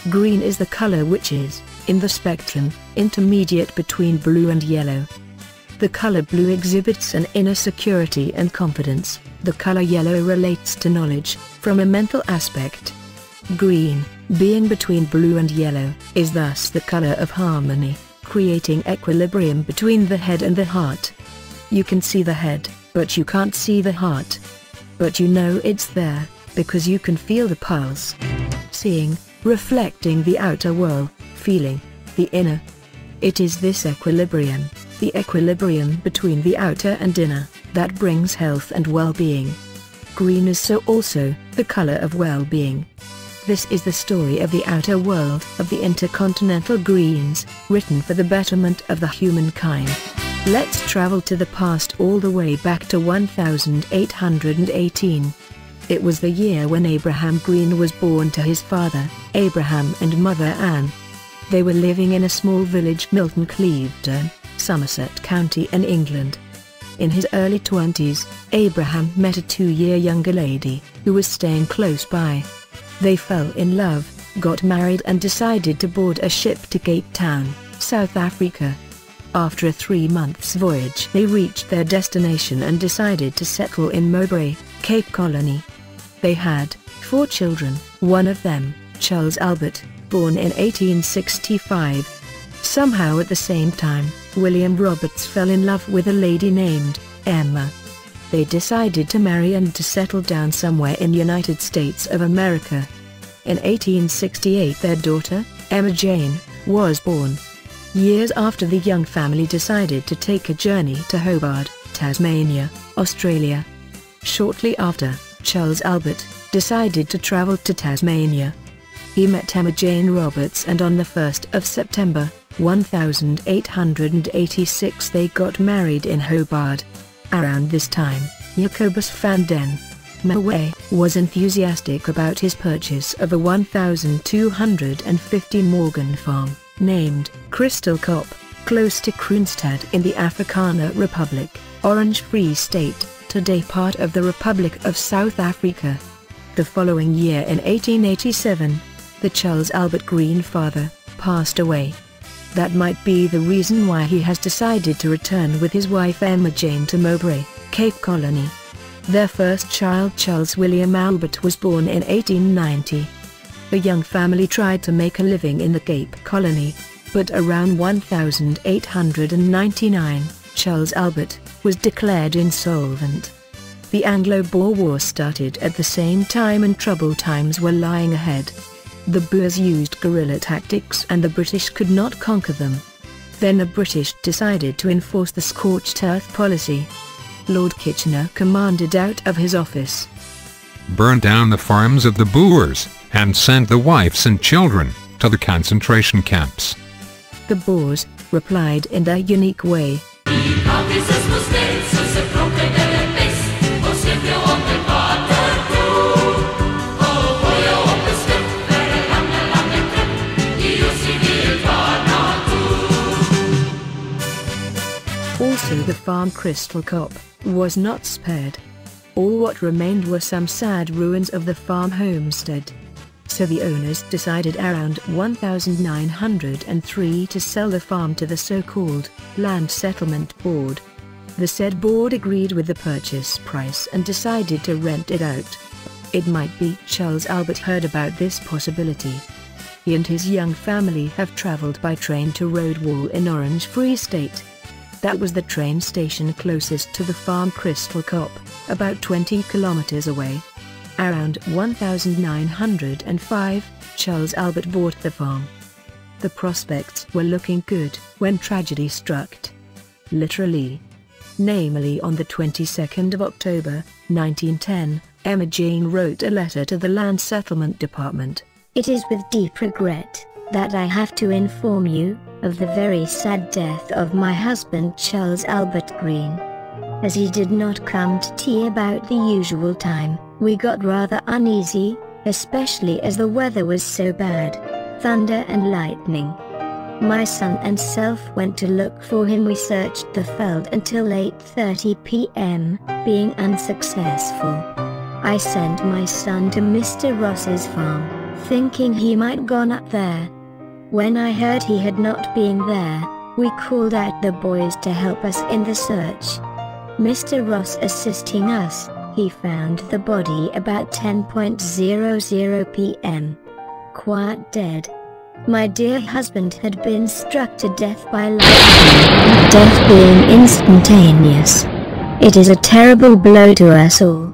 Green is the color which is, in the spectrum, intermediate between blue and yellow. The color blue exhibits an inner security and confidence. The color yellow relates to knowledge, from a mental aspect. Green, being between blue and yellow, is thus the color of harmony, creating equilibrium between the head and the heart. You can see the head, but you can't see the heart. But you know it's there, because you can feel the pulse. Seeing, reflecting the outer world, feeling, the inner. It is this equilibrium, the equilibrium between the outer and inner, that brings health and well-being. Green is so also the color of well-being. This is the story of the outer world of the Intercontinental Greens, written for the betterment of the humankind. Let's travel to the past all the way back to 1818. It was the year when Abraham Green was born to his father, Abraham, and mother Anne. They were living in a small village, Milton Clevedon, Somerset County in England. In his early 20s, Abraham met a 2-year younger lady, who was staying close by. They fell in love, got married and decided to board a ship to Cape Town, South Africa. After a 3-month voyage they reached their destination and decided to settle in Mowbray, Cape Colony. They had 4 children, one of them, Charles Albert, born in 1865. Somehow at the same time, William Roberts fell in love with a lady named Emma. They decided to marry and to settle down somewhere in United States of America. In 1868 their daughter, Emma Jane, was born. Years after, the young family decided to take a journey to Hobart, Tasmania, Australia. Shortly after, Charles Albert decided to travel to Tasmania. He met Emma Jane Roberts and on the 1st of September, 1886 they got married in Hobart. Around this time, Jacobus van den Merwe was enthusiastic about his purchase of a 1,250 Morgan farm, named Crystal Cop, close to Kroonstad in the Afrikaner Republic, Orange Free State, today part of the Republic of South Africa. The following year in 1887, the Charles Albert Green father passed away. That might be the reason why he has decided to return with his wife Emma Jane to Mowbray, Cape Colony. Their first child, Charles William Albert, was born in 1890. The young family tried to make a living in the Cape Colony, but around 1899, Charles Albert was declared insolvent. The Anglo-Boer War started at the same time and troubled times were lying ahead. The Boers used guerrilla tactics and the British could not conquer them. Then the British decided to enforce the scorched earth policy. Lord Kitchener commanded out of his office, "Burn down the farms of the Boers, and send the wives and children to the concentration camps." The Boers replied in their unique way. Also the farm Crystal Cop was not spared. All what remained were some sad ruins of the farm homestead. So the owners decided around 1903 to sell the farm to the so-called Land Settlement Board. The said board agreed with the purchase price and decided to rent it out. It might be Charles Albert heard about this possibility. He and his young family have traveled by train to Roadwall in Orange Free State. That was the train station closest to the farm Crystal Cop, about 20 kilometers away. Around 1905, Charles Albert bought the farm. The prospects were looking good when tragedy struck. Literally. Namely, on the 22nd of October, 1910, Emma Jane wrote a letter to the Land Settlement Department. "It is with deep regret that I have to inform you of the very sad death of my husband Charles Albert Green. As he did not come to tea about the usual time, we got rather uneasy, especially as the weather was so bad, thunder and lightning. My son and self went to look for him. We searched the veld until 8:30 p.m, being unsuccessful. I sent my son to Mr. Ross's farm, thinking he might gone up there. When I heard he had not been there, we called out the boys to help us in the search. Mr. Ross assisting us, he found the body about 10:00 p.m. Quite dead. My dear husband had been struck to death by lightning, death being instantaneous. It is a terrible blow to us all.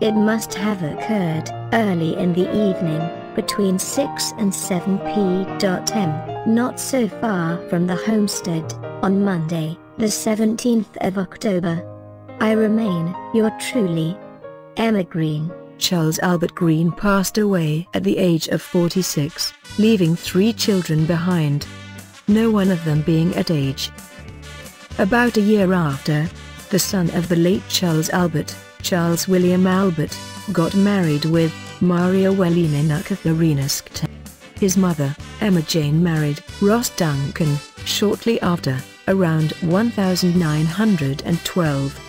It must have occurred early in the evening, between 6 and 7 p.m, not so far from the homestead, on Monday, the 17th of October. I remain, your truly, Emma Green. Charles Albert Green passed away at the age of 46, leaving 3 children behind, no one of them being at age. About a year after, the son of the late Charles Albert, Charles William Albert, got married with Maria Wilhelmina Katharina Skte. His mother, Emma Jane, married Ross Duncan shortly after, around 1912.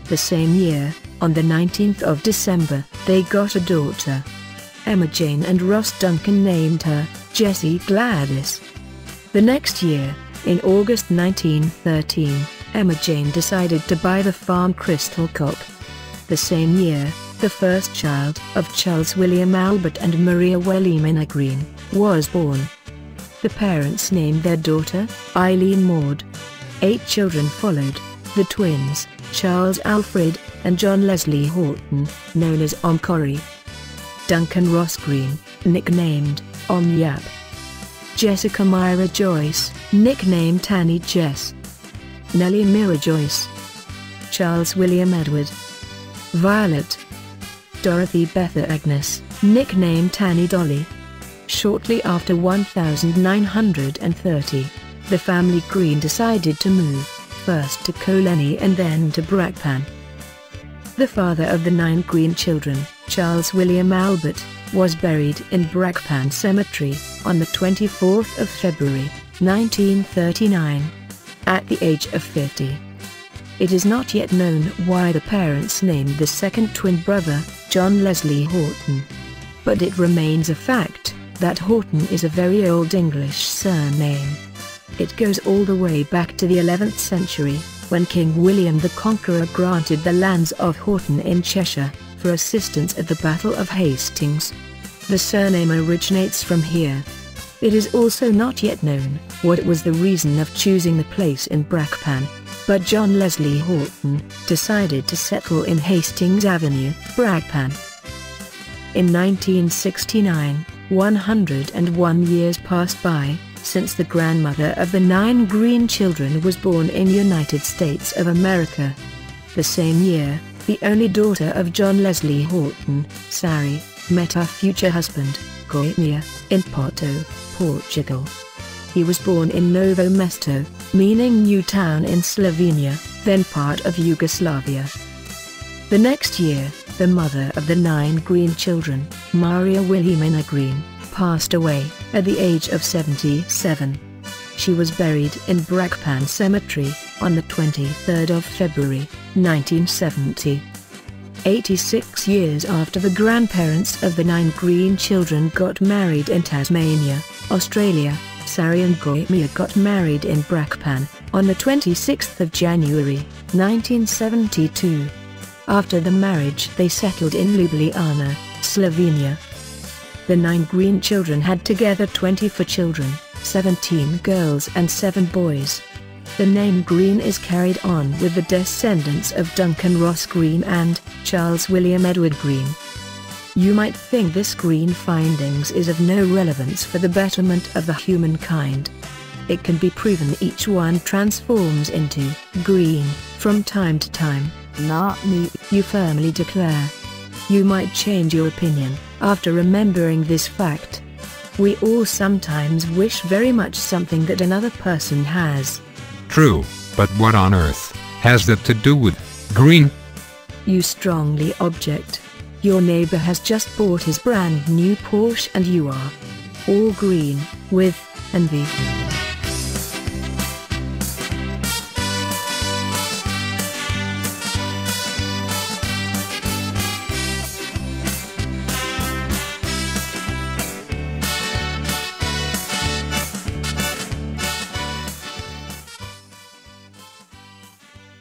The same year, on the 19th of December, they got a daughter. Emma Jane and Ross Duncan named her Jessie Gladys. The next year, in August 1913, Emma Jane decided to buy the farm Crystal Cop. The same year, the first child of Charles William Albert and Maria Wilhelmina Green was born. The parents named their daughter Eileen Maud. 8 children followed, the twins, Charles Alfred and John Leslie Horton, known as Omcorrie. Duncan Ross Green, nicknamed Om Yap. Jessica Myra Joyce, nicknamed Tanny Jess. Nellie Mira Joyce. Charles William Edward. Violet. Dorothy Betha Agnes, nicknamed Tanny Dolly. Shortly after 1930, the family Green decided to move, first to Coleny and then to Brackpan. The father of the 9 Green children, Charles William Albert, was buried in Brackpan Cemetery, on the 24th of February, 1939, at the age of 50. It is not yet known why the parents named the second twin brother, John Leslie Horton. But it remains a fact, that Horton is a very old English surname. It goes all the way back to the 11th century, when King William the Conqueror granted the lands of Horton in Cheshire, for assistance at the Battle of Hastings. The surname originates from here. It is also not yet known what was the reason of choosing the place in Brackpan, but John Leslie Horton decided to settle in Hastings Avenue, Brackpan. In 1969, 101 years passed by since the grandmother of the 9 Green children was born in United States of America. The same year, the only daughter of John Leslie Horton, Sari, met her future husband, Goitia, in Porto, Portugal. He was born in Novo Mesto, meaning new town in Slovenia, then part of Yugoslavia. The next year, the mother of the 9 Green children, Maria Wilhelmina Green, passed away at the age of 77. She was buried in Brackpan Cemetery on the 23rd of February, 1970. 86 years after the grandparents of the 9 Green children got married in Tasmania, Australia, Sari and Goitia got married in Brackpan on the 26th of January, 1972. After the marriage they settled in Ljubljana, Slovenia. The 9 Green children had together 24 children, 17 girls and 7 boys. The name Green is carried on with the descendants of Duncan Ross Green and Charles William Edward Green. You might think this Green findings is of no relevance for the betterment of the humankind. It can be proven each one transforms into green from time to time. Not me, you firmly declare. You might change your opinion after remembering this fact. We all sometimes wish very much something that another person has. True, but what on earth has that to do with green? You strongly object. Your neighbor has just bought his brand new Porsche and you are all green with envy.